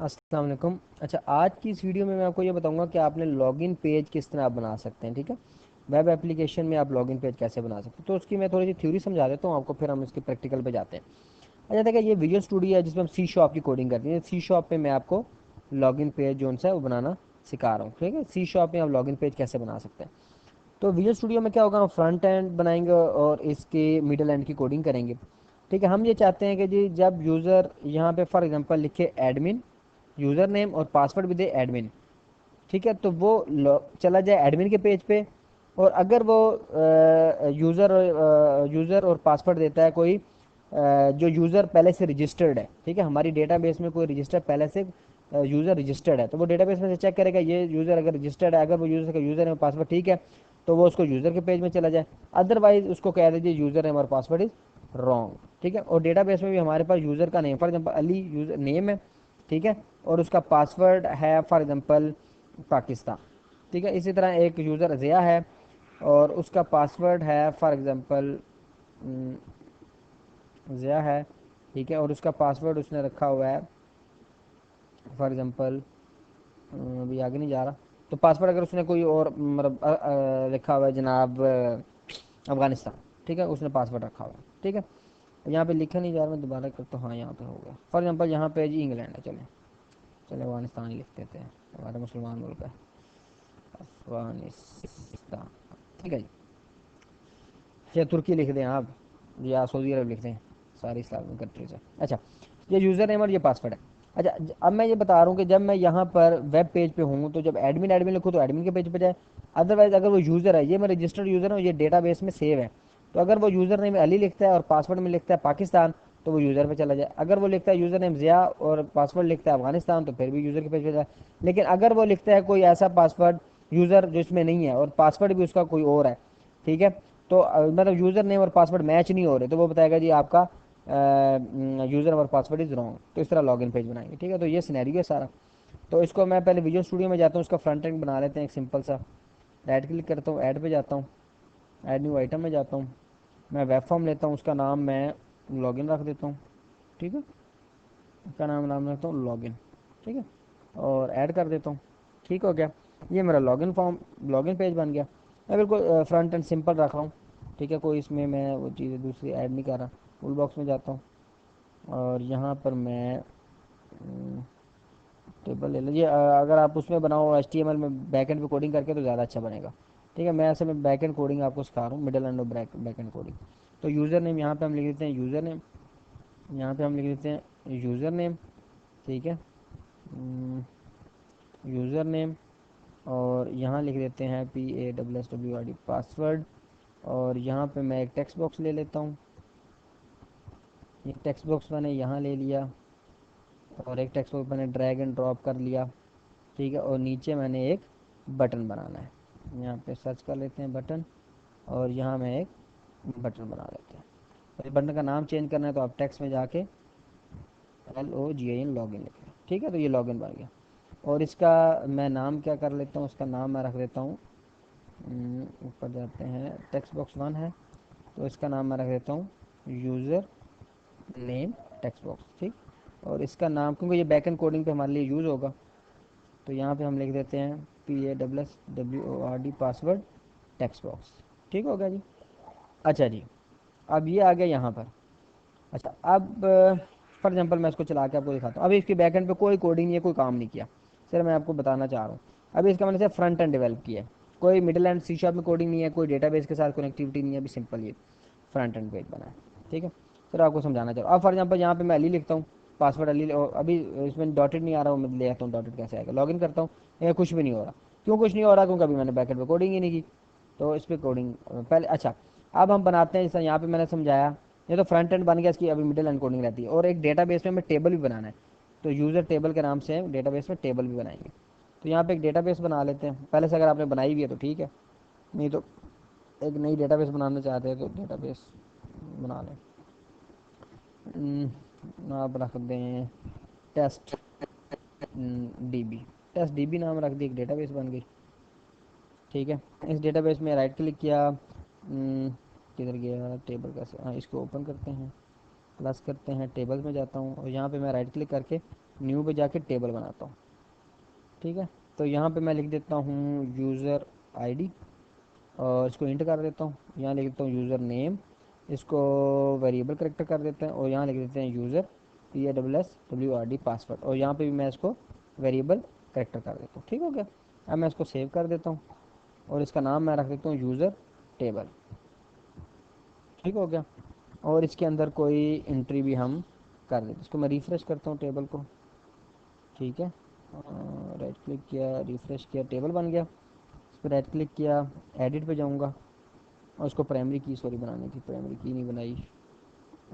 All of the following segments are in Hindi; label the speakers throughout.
Speaker 1: अस्सलाम वालेकुम। अच्छा, आज की इस वीडियो में मैं आपको ये बताऊंगा कि आपने लॉगिन पेज किस तरह आप बना सकते हैं। ठीक है, वेब एप्लीकेशन में आप लॉगिन पेज कैसे बना सकते हैं, तो उसकी मैं थोड़ी सी थ्योरी समझा देता हूँ आपको, फिर हम इसके प्रैक्टिकल पे जाते हैं। अच्छा, देखिए, ये विजुअल स्टूडियो है जिसमें हम सी शॉप की कोडिंग करते हैं। सी शॉप पे मैं आपको लॉगिन पेज जो सा है वो बनाना सिखा रहा हूँ। ठीक है, सी शॉप में आप लॉगिन पेज कैसे बना सकते हैं। तो विजुअल स्टूडियो में क्या होगा, हम फ्रंट एंड बनाएंगे और इसके मिडल एंड की कोडिंग करेंगे। ठीक है, हम ये चाहते हैं कि जी जब यूज़र यहाँ पे फॉर एग्जांपल लिखे एडमिन, यूज़र नेम और पासवर्ड भी दे एडमिन। ठीक है, तो वो चला जाए एडमिन के पेज पे। और अगर वो यूज़र और पासवर्ड देता है कोई जो यूज़र पहले से रजिस्टर्ड है। ठीक है, हमारी डेटाबेस में कोई रजिस्टर पहले से यूज़र रजिस्टर्ड है, तो वो डेटाबेस में से चेक करेगा ये यूज़र अगर रजिस्टर्ड है, अगर वो यूज़र का यूज़र नेम पासवर्ड ठीक है तो वो उसको यूज़र के पेज में चला जाए। अदरवाइज उसको कह दीजिए यूज़र नेम और पासवर्ड इज़ रॉन्ग। ठीक है, और डेटाबेस में भी हमारे पास यूज़र का name for example Ali user name है। ठीक है, और उसका पासवर्ड है फॉर एग्जांपल पाकिस्तान। ठीक है, इसी तरह एक यूज़र ज़िया है और उसका पासवर्ड है फॉर एग्जांपल ज़िया है। ठीक है, और उसका पासवर्ड उसने रखा हुआ है फॉर एग्जांपल, अभी आगे नहीं जा रहा, तो पासवर्ड अगर उसने कोई और मतलब लिखा हुआ है जनाब अफ़गानिस्तान। ठीक है, उसने पासवर्ड रखा हुआ है। ठीक है, यहाँ पे लिखा नहीं जा रहा, मैं दोबारा करता हूँ। हाँ, यहाँ पे हो गया। फॉर एग्जांपल यहाँ पे जी इंग्लैंड है, चले चले अफ़गानिस्तान ही लिख देते हैं, हमारा मुसलमान मुल्क है अफ़गानिस्तान। ठीक है जी, या तुर्की लिख दें आप, या सऊदी अरब लिख दें, सारी इस्लामिक कंट्रीज है। अच्छा, ये यूज़र नेम और ये पासवर्ड है। अच्छा, अब मैं ये बता रहा हूँ कि जब मैं यहाँ पर वेब पेज पे हूँ तो जब एडमिन एडमिन लिखूँ तो एडमिन के पेज पे जाए। अदरवाइज अगर वो यूज़र है, ये मैं रजिस्टर्ड यूज़र हूँ, ये डेटाबेस में सेव है, तो अगर वो यूज़र नेम अली लिखता है और पासवर्ड में लिखता है पाकिस्तान तो वो यूज़र पे चला जाए। अगर वो लिखता है यूज़र नेम ज़िया और पासवर्ड लिखता है अफगानिस्तान तो फिर भी यूज़र के पेज पे जाए। लेकिन अगर वो लिखता है कोई ऐसा पासवर्ड यूज़र जो इसमें नहीं है और पासवर्ड भी उसका कोई और है, ठीक है, तो मतलब यूज़र नेम और पासवर्ड मैच नहीं हो रहे, तो वो बताएगा जी आपका यूज़र और पासवर्ड इज़ रॉन्ग। तो इस तरह लॉगिन पेज बनाएंगे। ठीक है, तो ये सिनेरियो है सारा। तो इसको मैं पहले विजुअल स्टूडियो में जाता हूँ, उसका फ्रंट एंड बना लेते हैं एक सिंपल सा। राइट क्लिक करता हूँ, ऐड पे जाता हूँ, ऐड न्यू आइटम में जाता हूँ, मैं वेब फॉर्म लेता हूँ, उसका नाम मैं लॉगिन रख देता हूँ। ठीक है, उसका नाम नाम रखता हूँ लॉगिन। ठीक है, और ऐड कर देता हूँ। ठीक हो गया, ये मेरा लॉगिन फॉर्म लॉगिन पेज बन गया। मैं बिल्कुल फ्रंट एंड सिंपल रख रहा हूँ। ठीक है, कोई इसमें मैं वो चीज़ें दूसरी ऐड नहीं कर रहा। टूल बॉक्स में जाता हूँ और यहाँ पर मैं टेबल ले लीजिए। अगर आप उसमें बनाओ HTML में बैकएंड पे कोडिंग करके तो ज़्यादा अच्छा बनेगा। ठीक है, मैं ऐसे में बैकएंड कोडिंग आपको सिखा रहा हूँ, मिडल एंड और बैकएंड कोडिंग। तो यूज़र नेम यहाँ पे हम लिख देते हैं यूज़र नेम, यहाँ पे हम लिख देते हैं यूज़र नेम। ठीक है, यूज़र नेम, और यहाँ लिख देते हैं PASSWORD पासवर्ड। और यहाँ पे मैं एक टेक्स्ट बॉक्स ले लेता हूँ, एक टेक्स्ट बॉक्स मैंने यहाँ ले लिया और एक टेक्स्ट बॉक्स मैंने ड्रैग एंड ड्रॉप कर लिया। ठीक है, और नीचे मैंने एक बटन बनाना है, यहाँ पे सर्च कर लेते हैं बटन, और यहाँ मैं एक बटन बना लेते हैं। और इस बटन का नाम चेंज करना है तो आप टेक्स्ट में जाके LOGIN लॉगिन लिखें। ठीक है, तो ये लॉगिन बन गया। और इसका मैं नाम क्या कर लेता हूँ, उसका नाम मैं रख देता हूँ, ऊपर जाते हैं, टेक्स्ट बॉक्स 1 है तो इसका नाम मैं रख देता हूँ यूज़र नेम टेक्स्ट बॉक्स। ठीक, और इसका नाम क्योंकि ये बैकएंड कोडिंग पे हमारे लिए यूज़ होगा तो यहाँ पे हम लिख देते हैं PASSWORD पासवर्ड टेक्स्ट बॉक्स। ठीक हो गया जी। अच्छा जी, अब ये आ गया यहाँ पर। अच्छा, अब फॉर एग्जांपल मैं इसको चला के आपको दिखाता हूँ। अभी इसके बैकएंड पे कोई कोडिंग नहीं है, कोई काम नहीं किया, सिर्फ मैं आपको बताना चाह रहा हूँ। अभी इसका मैंने सिर्फ फ्रंट एंड डेवलप किया है, कोई मिडिल एंड सी शार्प में कोडिंग नहीं है, कोई डेटाबेस के साथ कनेक्टिविटी नहीं है, अभी सिंपल ये फ्रंट एंड पेज बना है। ठीक है, सर आपको समझाना चाह रहा हूँ। अब फॉर एग्जाम्पल यहाँ पे मैं अली लिखता हूँ, पासवर्ड अली, और अभी इसमें डॉटेड नहीं आ रहा हूँ, मैं ले आता हूँ डॉटेड कैसे आएगा। लॉगिन करता हूँ, ये कुछ भी नहीं हो रहा। क्यों कुछ नहीं हो रहा, क्योंकि अभी मैंने बैकेंड पे कोडिंग ही नहीं की। तो इस पर कोडिंग पहले। अच्छा, अब हम बनाते हैं, जैसे यहाँ पे मैंने समझाया, ये तो फ्रंट एंड बन गया, इसकी अभी मिडिल एंड कोडिंग रहती है। और एक डेटाबेस में हमें टेबल भी बनाना है, तो यूज़र टेबल के नाम से डेटाबेस में टेबल भी बनाएंगे। तो यहाँ पे एक डेटाबेस बना लेते हैं पहले से, अगर आपने बनाई हुई है तो ठीक है, नहीं तो एक नई डेटाबेस बनाना चाहते हैं तो डेटाबेस बना लें। आप रख दें टेस्ट DB, टेस्ट DB नाम रख दी, एक डेटाबेस बन गई। ठीक है, इस डेटाबेस में राइट क्लिक किया, किधर गया टेबल कैसे, हाँ इसको ओपन करते हैं, प्लस करते हैं, टेबल्स में जाता हूँ और यहाँ पे मैं राइट क्लिक करके न्यू पे जाके टेबल बनाता हूँ। ठीक है, तो यहाँ पे मैं लिख देता हूँ यूज़र आईडी और इसको इंट कर देता हूँ। यहाँ लिख देता हूँ यूज़र नेम, इसको वेरिएबल करेक्टर कर देते हैं, और यहाँ लिख देते हैं यूज़र PASSWRD पासवर्ड, और यहाँ पे भी मैं इसको वेरिएबल करेक्टर कर देता हूँ। ठीक हो गया। अब मैं इसको सेव कर देता हूँ और इसका नाम मैं रख देता हूँ यूज़र टेबल। ठीक हो गया। और इसके अंदर कोई एंट्री भी हम कर देते, इसको मैं रिफ़्रेश करता हूँ टेबल को। ठीक है, राइट क्लिक किया, रिफ़्रेश किया, टेबल बन गया। इस पर राइट क्लिक किया, एडिट पे जाऊँगा और उसको प्राइमरी की सॉरी बनाने की, प्राइमरी की नहीं बनाई,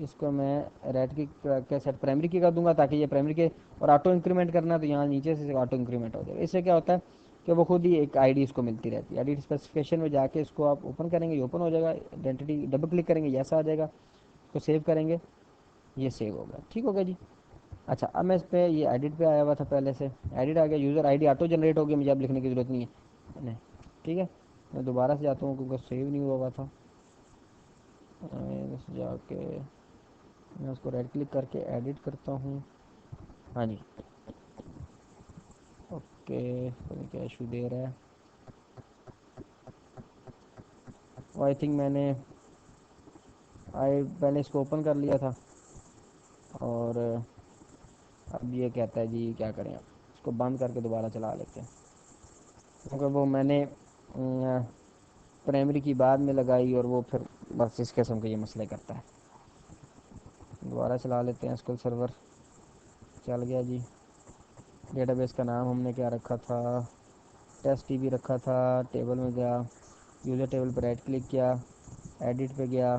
Speaker 1: इसको मैं राइट क्लिक के सेट प्राइमरी की कर दूंगा ताकि ये प्राइमरी के, और ऑटो इंक्रीमेंट करना है तो यहाँ नीचे से ऑटो इंक्रीमेंट हो जाएगा। इससे क्या होता है कि वो खुद ही एक आईडी इसको मिलती रहती है। आईडी स्पेसिफिकेशन में जाके इसको आप ओपन करेंगे, ये ओपन हो जाएगा। आइडेंटिटी डबल क्लिक करेंगे, ये ऐसा आ जाएगा। इसको सेव करेंगे, ये सेव होगा। ठीक हो गया जी। अच्छा, अब मैं इस पर ये एडिट पे आया हुआ था, पहले से एडिट आ गया, यूज़र आईडी ऑटो जनरेट हो गया, मुझे अब लिखने की ज़रूरत नहीं है। नहीं, ठीक है, मैं दोबारा से जाता हूँ क्योंकि सेव नहीं हुआ था। बस जाके मैं उसको राइट क्लिक करके एडिट करता हूँ। हाँ जी, ओके, पता नहीं क्या इशू दे रहा है। आई थिंक मैंने इसको ओपन कर लिया था, और अब ये कहता है जी क्या करें, अब इसको बंद करके दोबारा चला लेते हैं, क्योंकि वो मैंने प्राइमरी की बाद में लगाई और वो फिर बस इस किस्म के ये मसले करता है। दोबारा चला लेते हैं एसक्यूएल सर्वर। चल गया जी। डेटाबेस का नाम हमने क्या रखा था, टेस्ट टीबी रखा था। टेबल में गया, यूज़र टेबल पर राइट क्लिक किया, एडिट पे गया।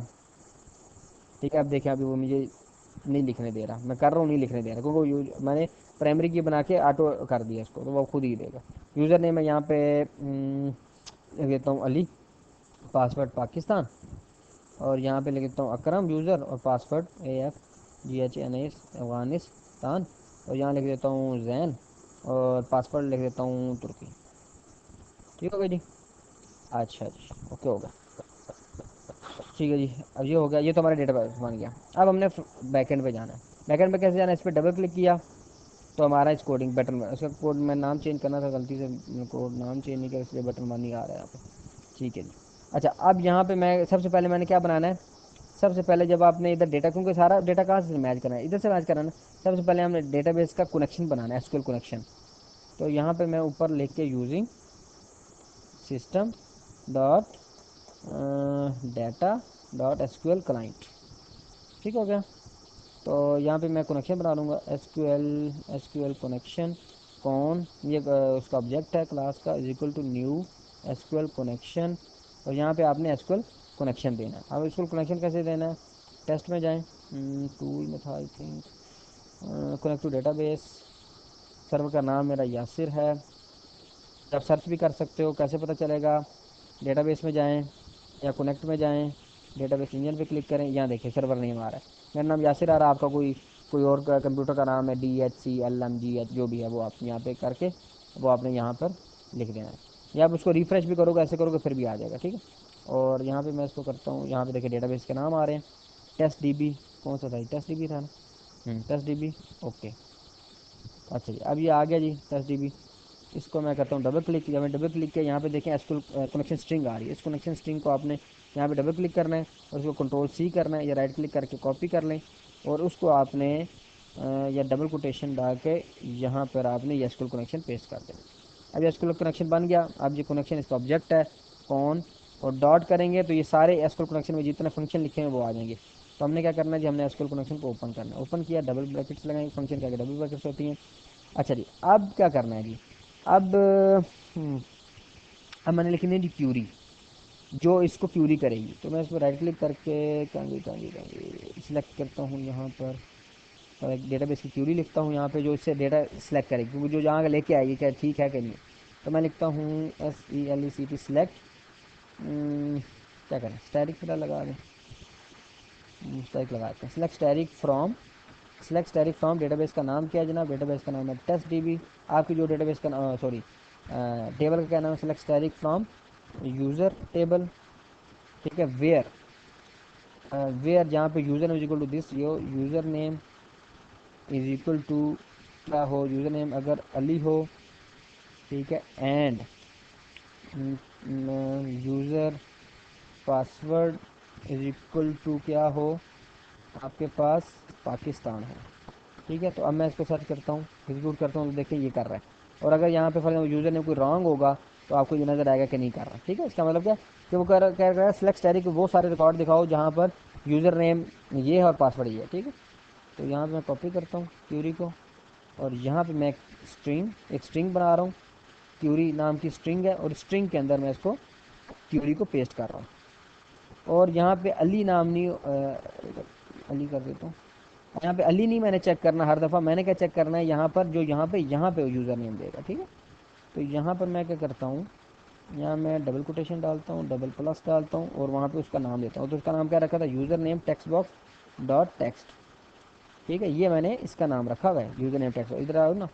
Speaker 1: ठीक है, अब देखें अभी वो मुझे नहीं लिखने दे रहा, मैं कर रहा हूँ नहीं लिखने दे रहा, क्योंकि मैंने प्राइमरी की बना के ऑटो कर दिया इसको, तो वो खुद ही देगा। यूज़र नेम मैं यहाँ पे लिख देता हूँ अली, पासवर्ड पाकिस्तान, और यहाँ पे लिख देता हूँ अकरम यूज़र, और पासवर्ड AFGHNAS अफगानिस्तान, और यहाँ लिख देता हूँ जैन, और पासवर्ड लिख देता हूँ तुर्की। ठीक हो गया जी। अच्छा जी, ओके हो गया। ठीक है जी, अब ये हो गया, ये तो हमारा डेटाबेस बन गया। अब हमने बैकएंड पे जाना है। बैकएंड पे कैसे जाना है, इस पर डबल क्लिक किया तो हमारा इस कोडिंग बटन में, उसका कोड मैं नाम चेंज करना था, गलती से कोड नाम चेंज नहीं किया, इसलिए बटन बन नहीं आ रहा है यहाँ पे। ठीक है जी। अच्छा, अब यहाँ पे मैं सबसे पहले मैंने क्या बनाना है, सबसे पहले जब आपने इधर डेटा, क्योंकि सारा डेटा कहाँ से मैच करना है, इधर से मैच कराना है। सबसे पहले हमने डेटाबेस का कनेक्शन बनाना है, एसक्यूएल कनेक्शन। तो यहाँ पे मैं ऊपर लिख के using system dot data dot SQL client. ठीक हो गया। तो यहाँ पे मैं कनेक्शन बना लूँगा, एसक्यूएल कनेक्शन कौन, ये उसका ऑब्जेक्ट है क्लास का, is equal to new SQL connection, और यहाँ पे आपने एसक्यूएल कनेक्शन देना है। अब एसक्यूएल कनेक्शन कैसे देना है, टेस्ट में जाएं, टूल में था I think, connect to database, server का नाम मेरा यासिर है। आप सर्च भी कर सकते हो, कैसे पता चलेगा, डेटाबेस में जाएं या कनेक्ट में जाएं, डेटाबेस इंजन पे क्लिक करें, यहाँ देखिए सर्वर नेम आ रहा है, मेरा नाम यासिर आ रहा है, आपका कोई कोई और कंप्यूटर का नाम है, DHCLMGH जो भी है वो आप यहाँ पे करके वो आपने यहाँ पर लिख देना है, या आप उसको रिफ़्रेश भी करोगे, ऐसे करोगे फिर भी आ जाएगा। ठीक है, और यहाँ पे मैं इसको करता हूँ, यहाँ पे देखिए डेटाबेस के नाम आ रहे हैं, टेस्ट DB, कौन सा था, टेस्ट DB था ना, टेस्ट DB, ओके। अच्छा जी, अब ये आ गया जी टेस्ट DB। इसको मैं करता हूँ डबल क्लिक, जब मैं डबल क्लिक किया यहाँ पे देखें एसक्यूएल कनेक्शन स्ट्रिंग आ रही है, इस कनेक्शन स्ट्रिंग को आपने यहाँ पे डबल क्लिक करना है और उसको कंट्रोल C करना है, या राइट क्लिक करके कॉपी कर लें, और उसको आपने या डबल कोटेशन डाल के यहाँ पर आपने ये एसक्यूएल कनेक्शन पेस्ट कर देना। अब एसक्यूएल कनेक्शन बन गया। अब ये कनेक्शन इसका ऑब्जेक्ट है कौन, और डॉट करेंगे तो ये सारे एसक्यूएल कनेक्शन में जितने फंक्शन लिखे हैं वो आ जाएंगे। तो हमने क्या करना है जी, हमने एसक्यूएल कनेक्शन को ओपन करना है, ओपन किया, डबल ब्रैकेट्स लगाएंगे, फंक्शन क्या डबल ब्रैकेट्स होती हैं। अच्छा जी, अब क्या करना है जी, अब हम्म, अब मैंने लिखनी है जी क्यूरी, जो इसको क्यूरी करेगी। तो मैं इस पर राइट क्लिक करके कहीं सिलेक्ट करता हूँ, यहाँ पर और एक डेटाबेस की क्यूरी लिखता हूँ यहाँ पे, जो इससे डेटा सेलेक्ट करेगी, क्योंकि जो जहाँ लेके आएगी क्या ठीक है कि नहीं। तो मैं लिखता हूँ SELECT सिलेक्ट, क्या करें, स्टैटिक फिलहाल लगा दें, स्टैटिक लगाते हैं, सिलेक्ट स्टैटिक फ्रॉम, डेटाबेस का नाम क्या है जनाब, डेटाबेस का नाम है टेस्ट DB। आपकी जो डेटाबेस का नाम, सॉरी टेबल का क्या नाम है, select static from user table. ठीक है, वेयर जहाँ पे user name is equal to this, yo user name is equal to क्या हो, यूज़र नेम अगर अली हो, ठीक है, and user password is equal to क्या हो, आपके पास पाकिस्तान है, ठीक है। तो अब मैं इसको सर्च करता हूँ, एग्जीक्यूट करता हूँ, तो देखिए ये कर रहा है। और अगर यहाँ पे फॉर एग्जाम्पल यूज़र नेम कोई रॉन्ग होगा तो आपको ये नज़र आएगा कि नहीं कर रहा, ठीक है। इसका मतलब क्या कि वो कह रहा है सिलेक्ट स्टैटिक वो सारे रिकॉर्ड दिखाओ जहाँ पर यूज़र नेम ये है और पासवर्ड ये है, ठीक है। तो यहाँ पे मैं कॉपी करता हूँ क्यूरी को, और यहाँ पे मैं एक स्ट्रिंग बना रहा हूँ, क्यूरी नाम की स्ट्रिंग है, और स्ट्रिंग के अंदर मैं इसको क्यूरी को पेस्ट कर रहा हूँ। और यहाँ पे अली नामनी अली कर देता हूँ। यहाँ पे अली नहीं मैंने चेक करना हर दफ़ा, मैंने क्या चेक करना है यहाँ पर जो यहाँ पे यूज़र नेम देगा, ठीक है। तो यहाँ पर मैं क्या करता हूँ, यहाँ मैं डबल कोटेशन डालता हूँ, डबल प्लस डालता हूँ, और वहाँ पे उसका नाम देता हूँ। तो उसका नाम क्या रखा था, user name text box dot text, ठीक है। ये मैंने इसका नाम रखा हुआ है यूज़र नेम टेक्स्ट बॉक्स। इधर आओ ना,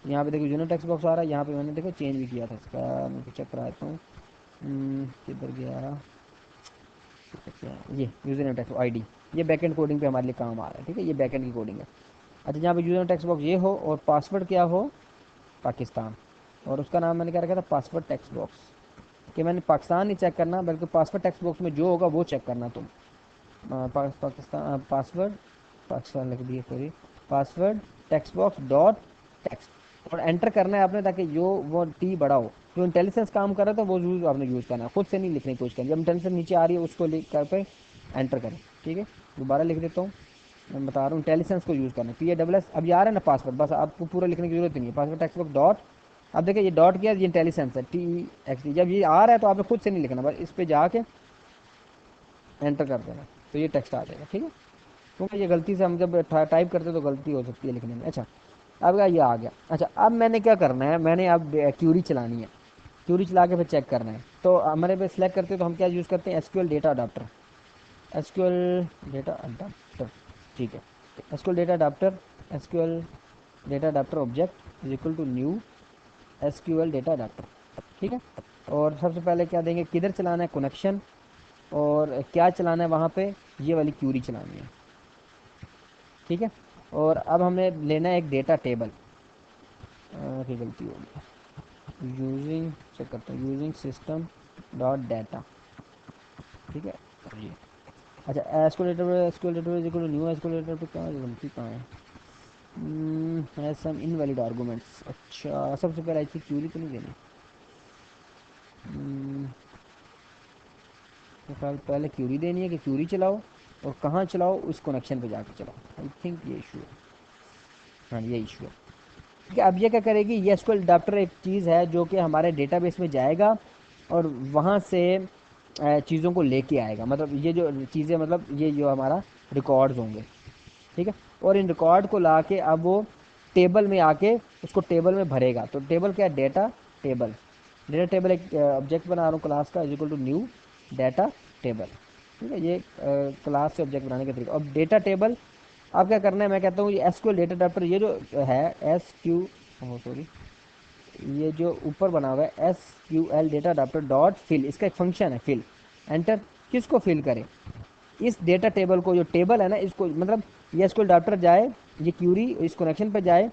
Speaker 1: यहाँ पे देखो यूज़र नेम टेक्स्ट बॉक्स आ रहा है, यहाँ पे मैंने देखो चेंज भी किया था इसका, मैं चेक कराता हूँ। किधर गया, अच्छा ये यूज़र नेम टेक्स्ट आईडी, ये बैकएंड कोडिंग पे हमारे लिए काम आ रहा है, ठीक है, ये बैकएंड की कोडिंग है। अच्छा, जहाँ पे यूज़र नेम टेक्स्ट बॉक्स ये हो और पासवर्ड क्या हो, पाकिस्तान, और उसका नाम मैंने क्या रखा था, पासवर्ड टेक्स्ट बॉक्स, कि मैंने पाकिस्तान नहीं चेक करना बल्कि पासवर्ड टेक्स्ट बॉक्स में जो होगा वो चेक करना तुम। पाकिस्तान पासवर्ड, पाकिस्तान लिख दिए, sorry, password text box dot text, और एंटर करना है आपने ताकि जो वो टी बड़ा हो, जो इंटेलिजेंस काम कर रहा था वो यूज़ आपने यूज़ करना है, खुद से नहीं लिखने की कोशिश करनी। जब इंटेलिजेंस नीचे आ रही है उसको लिख कर पे एंटर करें, ठीक है। दोबारा लिख देता हूँ, मैं बता रहा हूँ इंटेलिजेंस को यूज़ करना है, PASS अब ये आ रहा है ना पासवर्ड, बस आपको पूरा लिखने की जरूरत ही नहीं है, पासवर्ड टेक्स्ट बॉक्स डॉट, अब देखिए ये डॉट किया, ये इंटेलिजेंस है TEXT, जब ये आ रहा है तो आपने खुद से नहीं लिखना, बस इस पर जाके एंटर कर देना, तो ये टेक्स्ट आ जाएगा, ठीक है। क्योंकि ये गलती से हम जब टाइप करते तो गलती हो सकती है लिखने में। अच्छा, अब क्या ये आ गया। अच्छा, अब मैंने क्या करना है, मैंने अब क्यूरी चलानी है, क्यूरी चला के फिर चेक करना है। तो हमारे पे सिलेक्ट करते हैं तो हम क्या यूज़ करते हैं, SQL data adapter, SQL data adapter, ठीक है। SQL data adapter, SQL data adapter object is equal to new SQL data adapter, ठीक है। और सबसे पहले क्या देंगे, किधर चलाना है, कनेक्शन, और क्या चलाना है वहाँ पे, ये वाली क्यूरी चलानी है, ठीक है। और अब हमें लेना है एक डेटा टेबल, की गलती होगी, यूजिंग चेक करता हूँ, यूजिंग सिस्टम डॉट डाटा, ठीक है जी। अच्छा, escalator equal to new escalator पे कहाँ गलती कहाँ है सम इनवैलिड आर्गूमेंट्स। अच्छा, सबसे पहले ऐसी क्यूरी तो नहीं देनी, तो पहले क्यूरी देनी है कि क्यूरी चलाओ, और कहाँ चलाओ, उस कनेक्शन पे जाके चलाओ, आई थिंक ये इशू है, हाँ ये इशू है, ठीक है। अब ये क्या करेगी, ये एसक्यूएल अडाप्टर एक चीज़ है जो कि हमारे डेटाबेस में जाएगा और वहाँ से चीज़ों को लेके आएगा, मतलब ये जो चीज़ें, मतलब ये जो हमारा रिकॉर्ड्स होंगे, ठीक है। और इन रिकॉर्ड को ला के अब वो टेबल में आके उसको टेबल में भरेगा। तो टेबल क्या है, डेटा टेबल, डेटा टेबल एक ऑब्जेक्ट बना रहा हूँ क्लास का, is equal to new data table, ठीक है। ये क्लास से ऑब्जेक्ट बनाने का तरीका। अब डेटा टेबल अब क्या करना है, मैं कहता हूँ ये एसक्यूएल डेटा अडाप्टर, ये जो है सॉरी, ये जो ऊपर बना हुआ है SQL data adapter dot fill, इसका एक फंक्शन है फिल, एंटर, किसको फिल करे, इस डेटा टेबल को, जो टेबल है ना इसको, मतलब ये एसक्यूएल अडाप्टर जाए, ये क्यूरी इस कनेक्शन पे जाए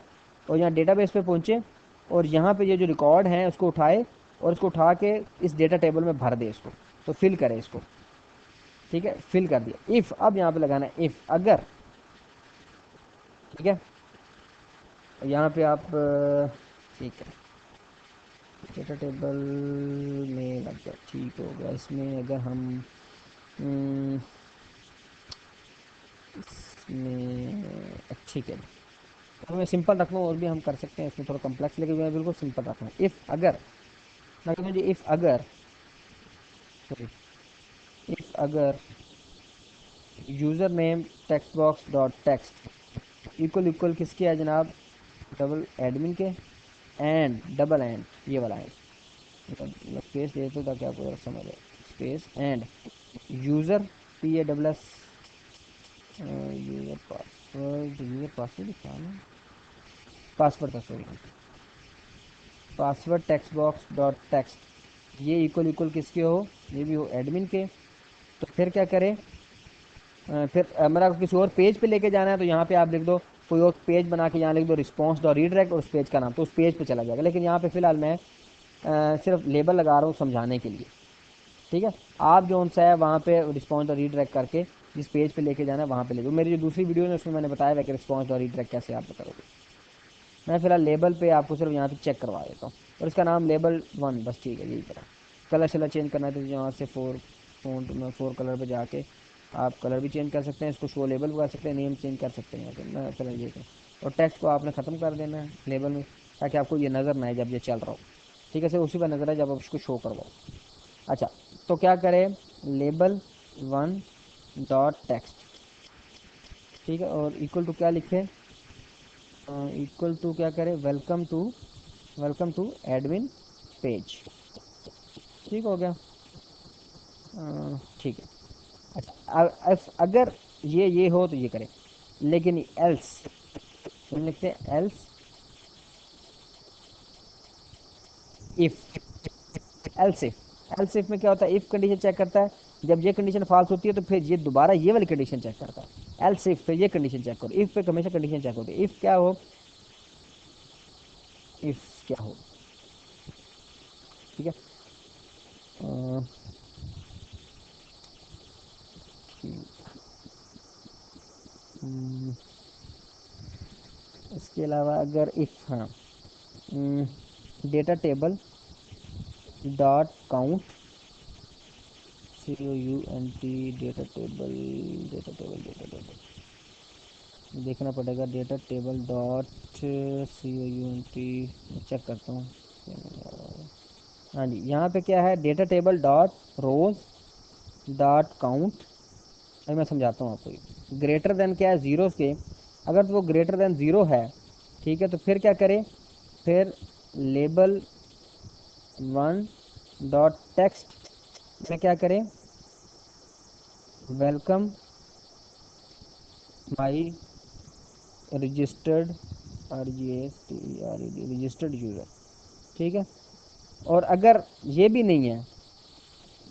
Speaker 1: और यहाँ डेटाबेस पे पहुँचे, और यहाँ पे ये जो रिकॉर्ड हैं उसको उठाए और इसको उठा के इस डेटा टेबल में भर दे इसको, तो फिल करे इसको, ठीक है, फिल कर दिया। इफ़, अब यहाँ पे लगाना है इफ़ अगर, ठीक है। यहाँ पे आप ठीक है, डेटा टेबल में लग गया, ठीक हो गया। इसमें अगर हम हम्म, इसमें ठीक है, तो मैं सिंपल रख लूँ, और भी हम कर सकते हैं इसमें थोड़ा कम्प्लेक्स, लेकिन मैं बिल्कुल सिंपल रख लूँ। इफ़ अगर, मैं मुझे इफ़ अगर, सॉरी, इफ़ अगर user name text box dot text equal equal किसके है जनाब, डबल एडमिन के, एंड डबल एंड, ये वाला है, मतलब स्पेस दे दो ताकि आपको जरा समझ आए, space end user PASS, user password क्या है, पासवर्ड था sorry, password text box dot text, ये इक्वल इक्वल किसके हो, ये भी हो एडमिन के। तो फिर क्या करें, फिर मेरा किसी और पेज पे लेके जाना है तो यहाँ पे आप लिख दो कोई और पेज बना के यहाँ लिख दो रिस्पॉन्स डॉट रीडायरेक्ट और उस पेज का नाम, तो उस पेज पे चला जाएगा। लेकिन यहाँ पे फिलहाल मैं सिर्फ लेबल लगा रहा हूँ समझाने के लिए, ठीक है। आप जो सा है वहाँ पे रिस्पॉन्स और रीडायरेक्ट करके जिस पेज पे लेके जाना है वहाँ पे ले दो। मेरी जो दूसरी वीडियो है उसमें मैंने बताया है कि रिस्पॉन्स और रीडायरेक्ट कैसे आप करोगे। मैं फिलहाल लेबल पे आपको सिर्फ यहाँ पे चेक करवा देता हूँ, और इसका नाम लेबल 1 बस, ठीक है। यही करा। कलर शलर चेंज करना है तो यहाँ से फोर में 4 कलर पे जाके आप कलर भी चेंज कर सकते हैं, इसको शो लेबल भी कर सकते हैं, नेम चेंज कर सकते हैं यहाँ पे। मैं चलो ये करूँ, और टेक्स्ट को आपने ख़त्म कर देना है लेबल में, ताकि आपको ये नज़र ना आए जब ये चल रहा हो, ठीक है। सिर्फ उसी पर नज़र है जब आप उसको शो करवाओ। अच्छा, तो क्या करें, लेबल 1 डॉट टेक्स्ट, ठीक है, और इक्वल टू क्या लिखे, इक्वल टू क्या करें, वेलकम टू एडमिन पेज, ठीक हो गया। ठीक है। अच्छा, अगर ये हो तो ये करें, लेकिन एल्स हम लिखते हैं, इफ एल्स इफ में क्या होता है, इफ कंडीशन चेक करता है, जब ये कंडीशन फॉल्स होती है तो फिर ये दोबारा ये वाली कंडीशन चेक करता है। एल्स इफ फिर ये कंडीशन चेक करो, इफ पे हमेशा कंडीशन चेक होती है। इफ क्या हो, इफ क्या हो, ठीक है। अ, हम्म, इसके अलावा अगर इफ, हाँ, data table dot count, COUNT, data table देखना पड़ेगा, data table dot COUNT, check करता हूँ। हाँ जी, यहाँ पे क्या है, data table dot rows dot count. अभी मैं समझाता हूँ आपको। ग्रेटर देन क्या है, ज़ीरो के, अगर तो वो ग्रेटर देन ज़ीरो है, ठीक है, तो फिर क्या करें, फिर लेबल 1 डॉट टेक्स्ट में क्या करें, welcome my registered, RGSTERED registered user, ठीक है। और अगर ये भी नहीं है,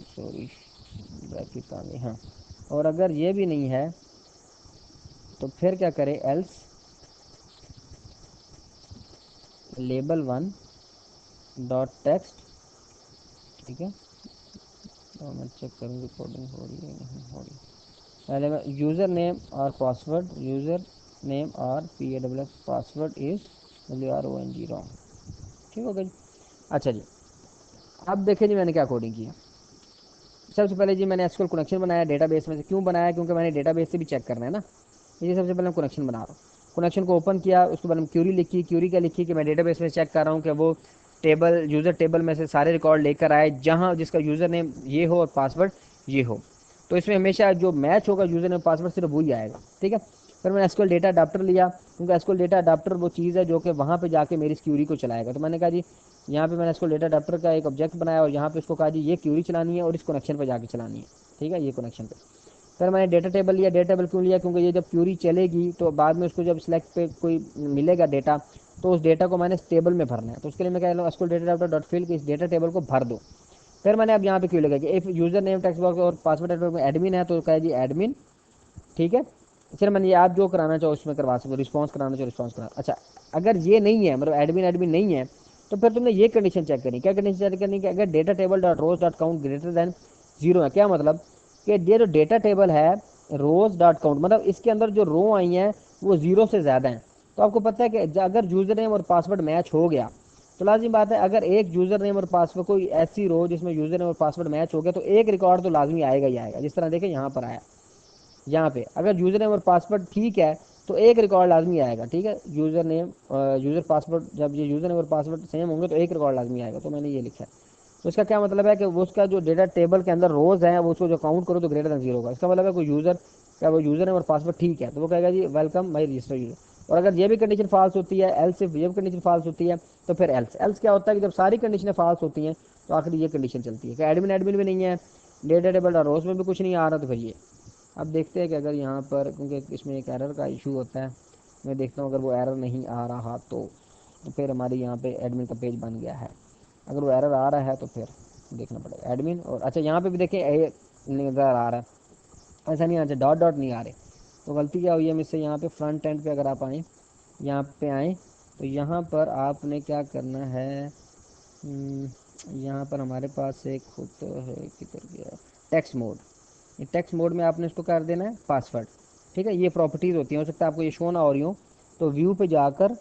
Speaker 1: सॉरी ब्रैकेट आ गई, हाँ, और अगर ये भी नहीं है तो फिर क्या करें, एल्स लेबल 1 डॉट टेक्स्ट, ठीक है। तो मैं चेक करूँ रिकॉर्डिंग हो रही है नहीं हो रही। पहले मैं यूज़र नेम और पासवर्ड, यूज़र नेम और PAWS password is WRONG wrong, ठीक हो गया जी। अच्छा जी, अब देखें जी मैंने क्या कोडिंग की है। सबसे पहले जी मैंने एसक्यूएल कनेक्शन बनाया डेटाबेस में से। क्यों बनाया, क्योंकि मैंने डेटाबेस से भी चेक करना है ना। ये सबसे पहले मैं कनेक्शन बना रहा हूँ। कनेक्शन को ओपन किया, उसके बाद हम क्यूरी लिखी। क्यूरी क्या लिखी कि मैं डेटाबेस में चेक कर रहा हूँ कि वो टेबल, यूज़र टेबल में से सारे रिकॉर्ड लेकर आए जहाँ जिसका यूज़र नेम ये हो और पासवर्ड ये हो। तो इसमें हमेशा जो मैच होगा यूज़र नेम पासवर्ड सिर्फ वही आएगा, ठीक है। फिर मैंने एसक्यूएल डेटा अडाप्टर लिया, क्योंकि एसक्यूएल डेटा अडाप्टर वो चीज़ है जो कि वहाँ पे जाके मेरी क्यूरी को चलाएगा। तो मैंने कहा जी यहाँ पे मैंने एसक्यूएल डेटा अडाप्टर का एक ऑब्जेक्ट बनाया और यहाँ पे इसको कहा जी ये क्यूरी चलानी है और इस कनेक्शन पर जाके चलानी है, ठीक है, ये कनेक्शन पे। फिर मैंने डेटा टेबल लिया। डेटा टेबल क्यों लिया, क्योंकि ये जब क्यूरी चलेगी तो बाद में उसको जब सिलेक्ट पे कोई मिलेगा डेटा, तो उस डेटा को मैंने टेबल में भरना है। तो उसके लिए मैं कह रहा हूँ SQL data adapter dot fill इस डेटा टेबल को भर दो। फिर मैंने अब यहाँ पे क्यों लगा कि if user name text box और पासवर्ड में एडमिन है तो कहा जी एडमिन, ठीक है। फिर मैंने ये आप जो कराना चाहो उसमें करवा सकते हो, रिस्पॉन्स कराना चाहो रिस्पॉन्स करा। अच्छा, अगर ये नहीं है, मतलब एडमिन एडमिन नहीं है, तो फिर तुमने ये कंडीशन चेक करनी। क्या कंडीशन चेक करनी, कि अगर data table dot rows dot count greater than zero है। क्या मतलब कि ये जो डेटा टेबल है रोज डॉट काउंट, मतलब इसके अंदर जो रो आई हैं वो जीरो से ज़्यादा हैं। तो आपको पता है कि अगर यूज़र नेम और पासवर्ड मैच हो गया तो लाजमी बात है, अगर एक यूज़र नेम और पासवर्ड, कोई ऐसी रो जिसमें यूज़र नेम और पासवर्ड मैच हो गया, तो एक रिकॉर्ड तो लाजमी आएगा ही आएगा। जिस तरह देखें यहाँ पर आया, यहाँ पे अगर यूज़र नेम और पासवर्ड ठीक है तो एक रिकॉर्ड लाजमी आएगा, ठीक है। यूज़र नेम यूज़र पासवर्ड, जब ये यूज़र नेम और पासवर्ड सेम होंगे तो एक रिकॉर्ड लाजमी आएगा। तो मैंने ये लिखा है। तो इसका क्या मतलब है कि वो उसका जो डेटा टेबल के अंदर रोज है वो उसको जो काउंट करो तो ग्रेटर देन जीरो होगा। इसका मतलब है कोई यूज़र, क्या वो यूज़र नेम और पासवर्ड ठीक है तो वो कहेगा जी वेलकम माई रजिस्टर यूज़र। और अगर ये भी कंडीशन फॉल्स होती है, एल्स इफ ये भी कंडीशन फॉल्स होती है, तो फिर एल्स क्या होता है कि जब सारी कंडीशनें फॉल्स होती हैं तो आखिर ये कंडीशन चलती है कि एडमिन एडमिन भी नहीं है, डेटा टेबल और रोज में भी कुछ नहीं आ रहा, तो फिर ये। अब देखते हैं कि अगर यहाँ पर, क्योंकि इसमें एक एरर का इशू होता है, मैं देखता हूँ अगर वो एरर नहीं आ रहा तो फिर हमारी यहाँ पे एडमिन का पेज बन गया है। अगर वो एरर आ रहा है तो फिर देखना पड़ेगा एडमिन। और अच्छा, यहाँ पे भी देखें नज़र आ रहा है, ऐसा नहीं, अच्छा डॉट डॉट नहीं आ रहे, तो गलती क्या हुई है मुझसे, यहाँ पे फ्रंट एंड पे अगर आप आएँ, यहाँ पे आएँ, तो यहाँ पर आपने क्या करना है, यहाँ पर हमारे पास एक होता है, किधर गया, टेक्स्ट मोड। ये टेक्स्ट मोड में आपने इसको कर देना है पासवर्ड। ठीक है, ये प्रॉपर्टीज़ होती हैं, हो सकता है आपको ये शो ना हो रही हो, तो व्यू पे जाकर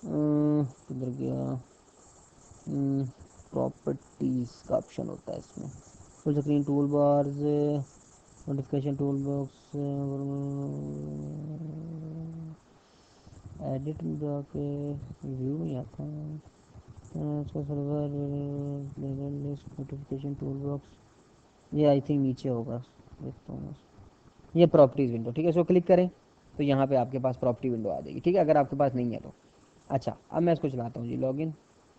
Speaker 1: किधर गया, प्रॉपर्टीज़ का ऑप्शन होता है इसमें, full screen tool bars, notification tool box, edit में जाके व्यू में आता है, इसका server list notification tool box, ये आई थिंक नीचे होगा, देखता हूँ। ये प्रॉपर्टीज़ विंडो, ठीक है, इसको क्लिक करें तो यहाँ पे आपके पास प्रॉपर्टी विंडो आ जाएगी। ठीक है, अगर आपके पास नहीं है तो। अच्छा, अब मैं इसको चलाता हूँ जी, लॉगिन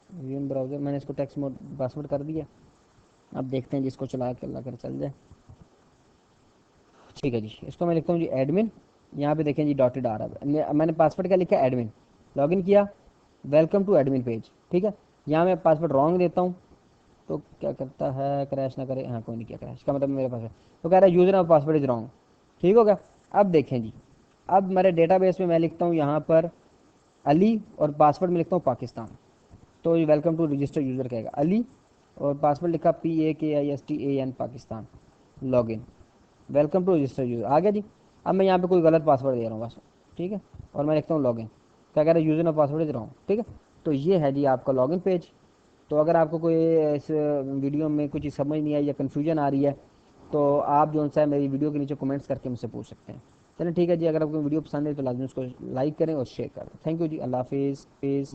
Speaker 1: इन ब्राउज़र, मैंने इसको टेक्स्ट मोड पासवर्ड कर दिया। अब देखते हैं जिसको चला के अल्लाह कर चल जाए। ठीक है जी, इसको मैं लिखता हूँ जी एडमिन। यहाँ पे देखें जी डॉटेड आ रहा है, मैंने पासवर्ड क्या लिखा है, एडमिन। लॉगिन किया, वेलकम टू एडमिन पेज। ठीक है, यहाँ मैं पासवर्ड रॉन्ग देता हूँ तो क्या करता है, क्रैश ना करे, हाँ कोई नहीं किया क्रैश, का मतलब मेरे पास है, तो कह रहा है user of password is wrong. ठीक हो गया। अब देखें जी, अब मेरे डेटाबेस में मैं लिखता हूँ यहाँ पर अली, और पासवर्ड में लिखता हूँ पाकिस्तान। तो ये वेलकम टू रजिस्टर यूज़र कहेगा अली, और पासवर्ड लिखा PAKISTAN Pakistan, login, welcome to register user, आ गया जी। अब मैं यहाँ पे कोई गलत पासवर्ड दे रहा हूँ बस। ठीक है, और मैं लिखता हूँ लॉगिन, क्या कह रहा है, user of password is wrong. ठीक है, तो ये है जी आपका लॉगिन पेज। तो अगर आपको कोई इस वीडियो में कुछ समझ नहीं आई या कन्फ्यूजन आ रही है, तो आप जो सा है मेरी वीडियो के नीचे कमेंट्स करके मुझसे पूछ सकते हैं। चलिए ठीक है जी, अगर आपको वीडियो पसंद है तो लाजमी उसको लाइक करें और शेयर करें। थैंक यू जी, अल्लाह हाफिज़।